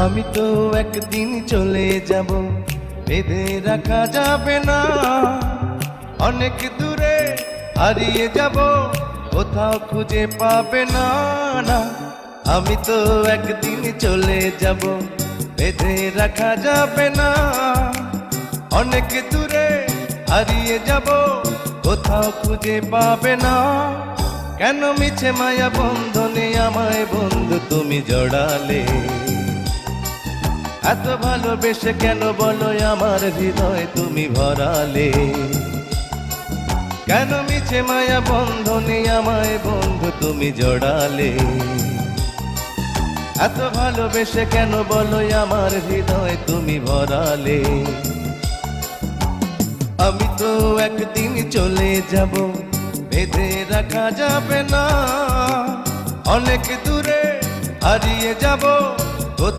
আমি তো একদিন চলে যাব, বেঁধে রাখা যাবে না। অনেক দূরে হারিয়ে যাব, কোথাও খুঁজে পাবে না। না, আমি তো একদিন চলে যাব, বেঁধে রাখা যাবে না। অনেক দূরে হারিয়ে যাব, কোথাও খুঁজে পাবে না। কেন মিছে মায়া বন্ধনে আমায় বন্ধু তুমি জড়ালে? এত ভালোবেসে কেন বলো আমার হৃদয় তুমি ভরালে? কেন মিছে মায়া বন্ধনে আমায় বন্ধু তুমি জড়ালে? এত ভালোবেসে কেন বলো আমার হৃদয় তুমি ভরালে? আমি তো একদিন চলে যাব, বেঁধে রাখা যাবে না। অনেক দূরে হারিয়ে যাব,